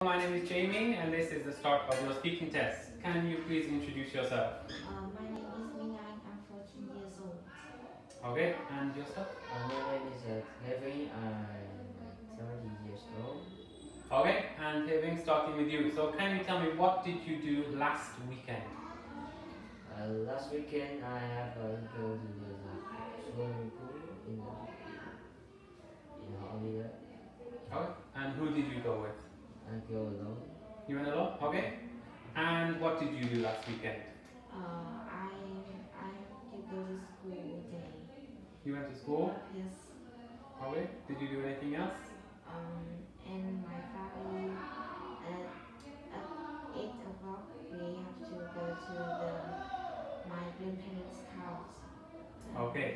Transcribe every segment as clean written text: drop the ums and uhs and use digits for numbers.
My name is Jamie and this is the start of your speaking test. Can you please introduce yourself? My name is Minh. I'm 14 years old. Okay, and yourself? My name is Vinh. I'm 30 years old. Okay, and Vinh, starting with you. So can you tell me what did you do last weekend? Last weekend I have go to the swimming pool in holiday. Okay, and who did you go with? I go alone. You went alone? Okay. And what did you do last weekend? I have to go to school today. You went to school? Yes. Okay. Did you do anything else? And my family at 8 o'clock we have to go to my grandparents' house. Okay.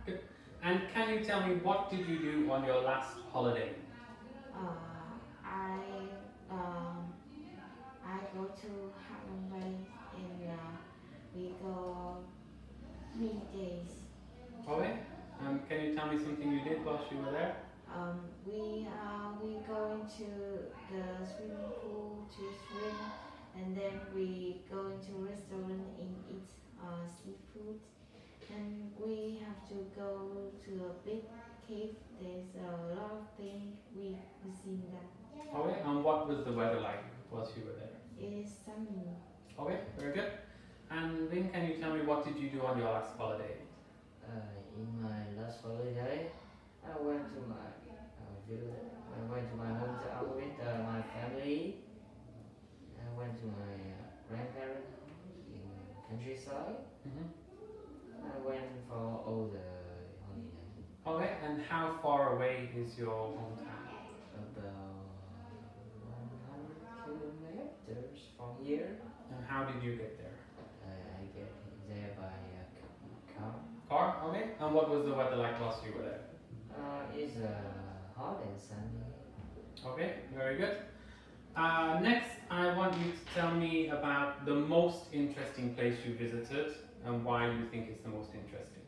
Good. And can you tell me what did you do on your last holiday? I go to Hanoi and we go 3 days. Okay. Can you tell me something you did whilst you were there? We go into the swimming pool to swim, and then we go into restaurant and eat seafood. And we have to go to a big cave. There's a lot of things we seen there. Okay. And what was the weather like whilst you were there? It is sunny. Okay, very good. And Vinh, can you tell me what did you do on your last holiday? In my last holiday, I went to my village. I went to my hometown with my family. I went to my grandparents in countryside. I went for all the holiday. Okay, and how far away is your hometown? About 100 kilometers from here. And how did you get there? I get there by car. Car, okay. And what was the weather like whilst you were there? It's hot and sunny. Okay, very good. Next, I want you to tell me about the most interesting place you visited and why you think it's the most interesting.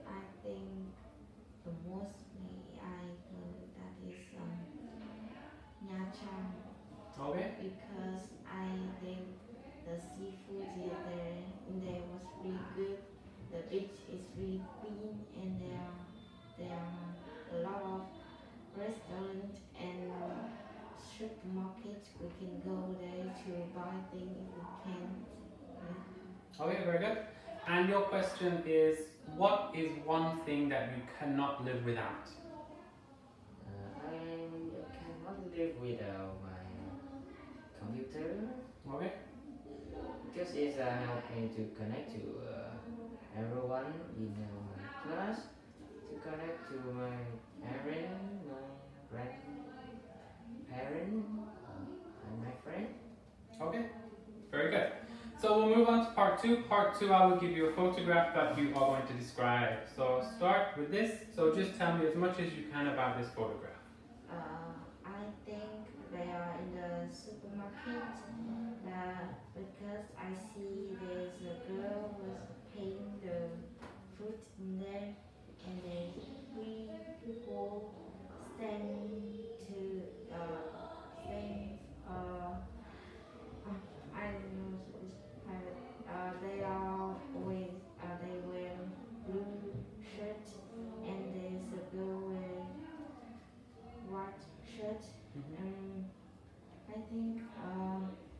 I think the most I go that is Nha Trang. Okay. Because I think the seafood there was really good. The beach is really clean, and there are a lot of restaurants and supermarkets. We can go there to buy things if we can. Okay, very good. And your question is, what is one thing that you cannot live without? I cannot live without my computer. Okay. Because it helps me to connect to everyone in my class, to connect to my parents, my grandparents, and my friend. Okay, very good. So we'll move on to part two. Part two, I will give you a photograph that you are going to describe. So start with this. So just tell me as much as you can about this photograph. I think they are in the supermarket because I see there's a girl with paying the fruit in there, and there's 3 people standing to saying I don't know this private. They are always they wear blue shirt, and there's a girl wearing white shirt. I think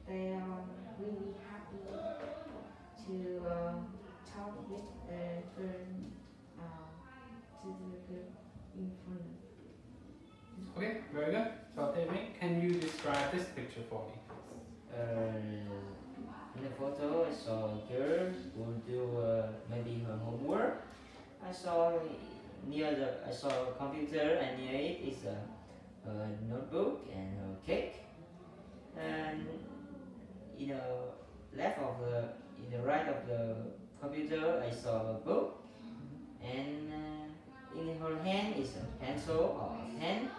they are really happy to talk with the girl to the girl in front. Okay, very good. So Vinh, can you describe this picture for me, please? In the photo, I saw a girl who do maybe her homework. I saw a computer, and near it is a notebook and a cake. And in the right of the computer, I saw a book. And in her hand is a pencil or a pen.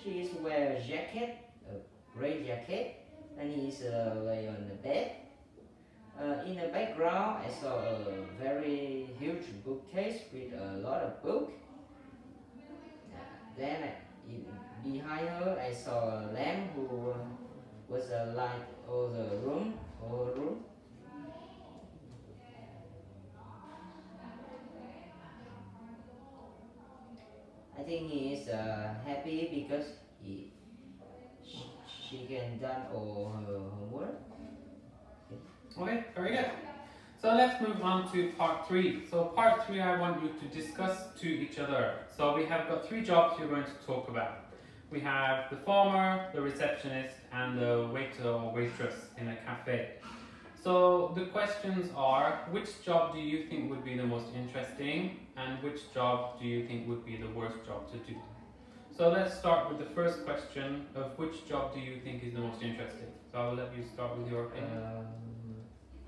She is wearing a jacket, a gray jacket, and he is lay on the bed. In the background, I saw a very huge bookcase with a lot of books. Then behind her, I saw a lamp who was a light all the room, whole room. I think he is happy because she can done all her homework. Okay, very good. So let's move on to part 3. So part 3 I want you to discuss to each other. So we have got 3 jobs you're going to talk about. We have the farmer, the receptionist and the waiter or waitress in a cafe. So the questions are, which job do you think would be the most interesting and which job do you think would be the worst job to do? So let's start with the first question of which job do you think is the most interesting? So I will let you start with your opinion.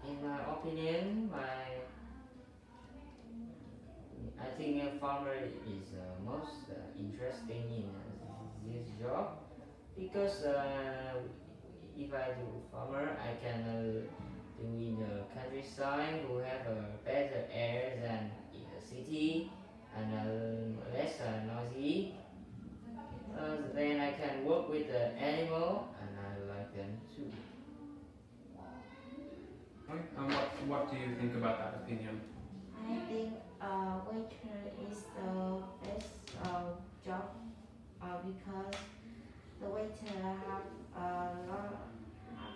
In my opinion, I think a farmer is most interesting in this job because if I do farmer, I can do in the countryside who have a better air than in the city and less noisy. Then I can work with the animal and I like them too. Okay. And what do you think about that opinion? I think waiter is the best job because the waiter have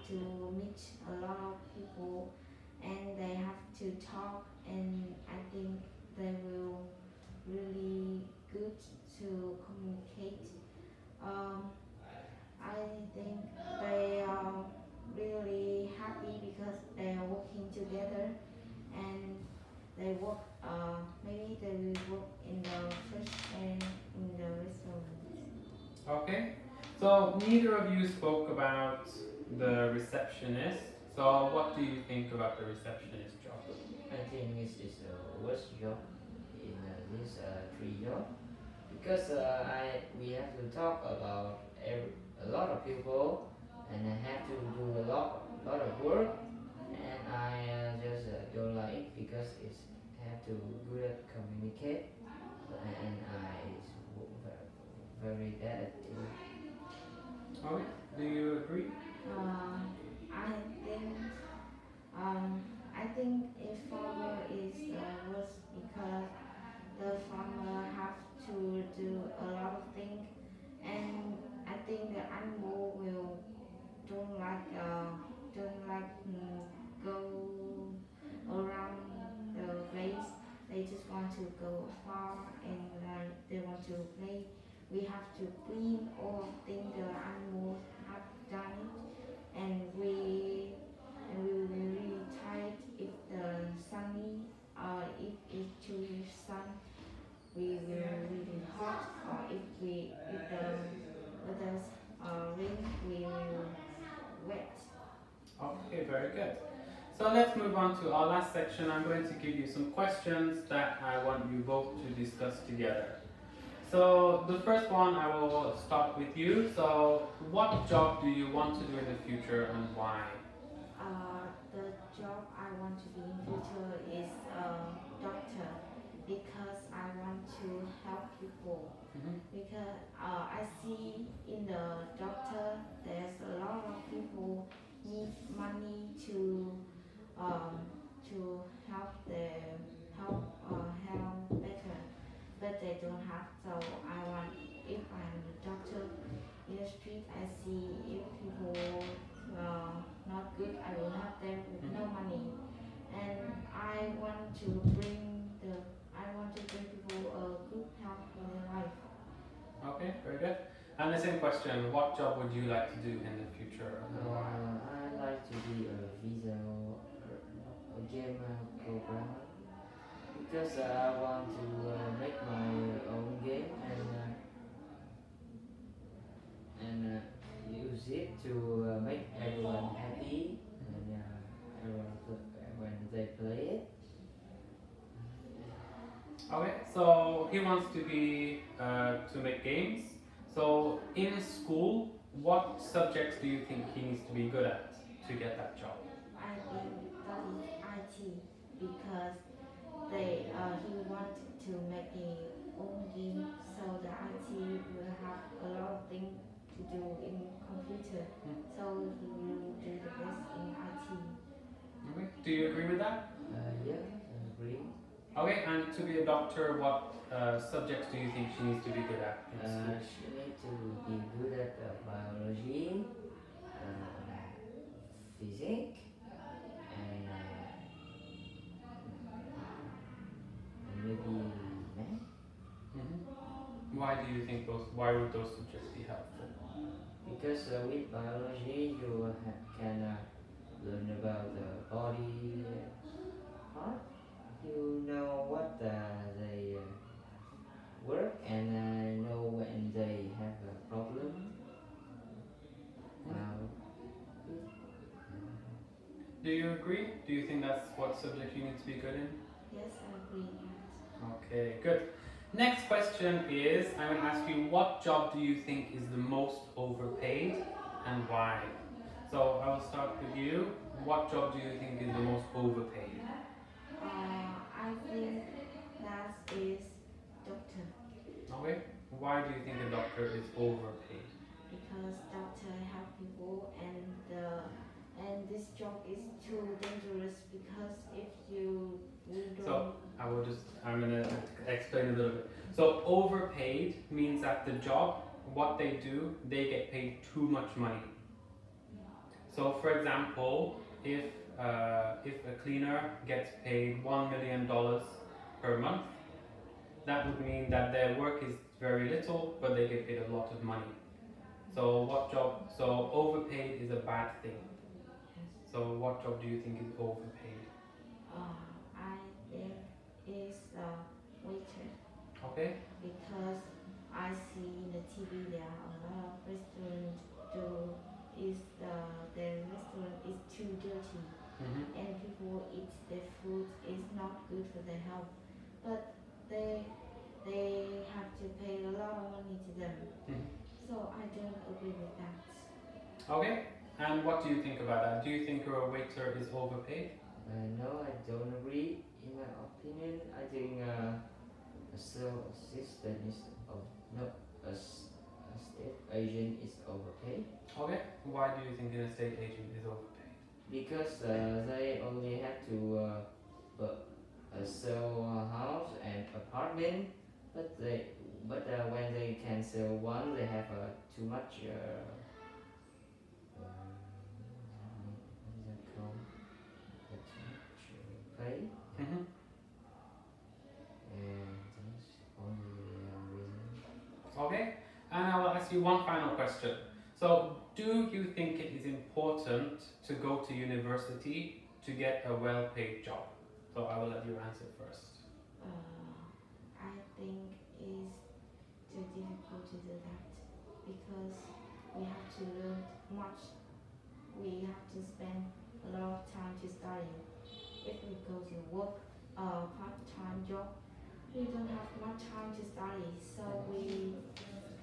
to meet a lot of people and they have to talk, and I think they will really good to communicate. I think they are really happy because they are working together and they work. Maybe they will work in the fresh and in the restaurant. Okay. So neither of you spoke about the receptionist. So what do you think about the receptionist job? I think this is the worst job in this 3 job because we have to talk about a lot of people and I have to do a lot of work, and I just don't like it because it's have to good at communicate, and I is very bad at it. Okay. Do you agree? I think I think a farmer is worse because the farmer have to do a lot of things, and I think the animal will don't like go around the place. They just want to go far and they want to play. We have to clean all things the animals have done it, and we will be really tired if the sunny if it's too sun. We will really hot, or if the weather rain, we will wet. Okay, very good. So let's move on to our last section. I'm going to give you some questions that I want you both to discuss together. So the first one, I will start with you. So what job do you want to do in the future and why? The job I want to be in future is doctor because I want to help people. Because I see in the doctor there's a lot of people need money to help them help better, but they don't have. So I want, if I'm a doctor in the street, I see if people not good, I will help them with no money, and I want to bring people a good help in their life. Okay, very good. And the same question, what job would you like to do in the future and why? I like to be a video game programmer because I want to make my own game and use it to make everyone happy and when they play it. Okay, so he wants to be to make games. So in school, what subjects do you think he needs to be good at to get that job? I think study IT because he want to make own game, so the IT will have a lot of things to do in computer. So he will do the best in IT. Okay. Do you agree with that? Yeah, I agree. Okay, and to be a doctor, what subjects do you think she needs to be good at in school? She needs to be good at biology, physics, and maybe math. Why do you think those? Why would those subjects be helpful? Because with biology you can learn about the body part. You know what they work and know when they have a problem. Do you agree? Do you think that's what subject you need to be good in? Yes, I agree. Okay, good. Next question is, I'm going to ask you, what job do you think is the most overpaid and why? So I will start with you. What job do you think is the most overpaid? I think that is doctor. Okay. Why do you think a doctor is overpaid? Because doctor help people and this job is too dangerous because if you don't. So I'm gonna explain a little bit. So overpaid means that the job, what they do, they get paid too much money. So for example, if a cleaner gets paid $1 million per month, that would mean that their work is very little, but they get paid a lot of money. So overpaid is a bad thing. So what job do you think is overpaid? I think is waiter. Okay. Because I see in the TV there are a lot of restaurants their restaurant is too dirty and people eat their food is not good for their health, but they have to pay a lot of money to them. So I don't agree with that. Okay. And what do you think about that? Do you think a waiter is overpaid? No, I don't agree. In my opinion, I think a sales assistant is a state agent is overpaid. Okay. Why do you think an estate agent is overpaid? Because they only have to sell a house and apartment, but when they can sell one, they have too much. Pay. And that's only reason. Okay, and I will ask you one final question. So, do you think it is important to go to university to get a well-paid job? So I will let you answer first. I think it's too difficult to do that because we have to learn much. We have to spend a lot of time to study. If we go to work part-time job, we don't have much time to study, so we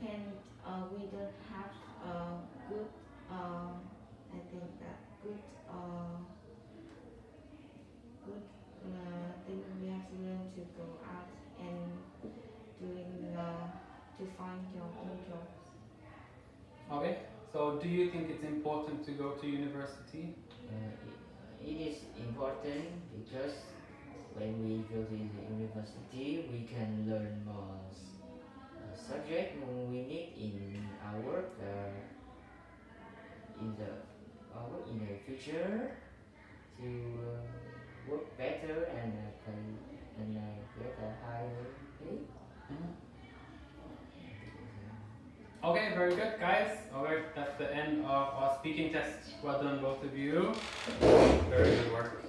don't have good I think that good thing we have to learn to go out and doing to find your own job. Okay, so do you think it's important to go to university? It is important because when we go to the university, we can learn more subject we need in our work in the future to work better and get a higher pay. Okay, very good, guys. Alright, that's the end of our speaking test. Well done, both of you. Very good work.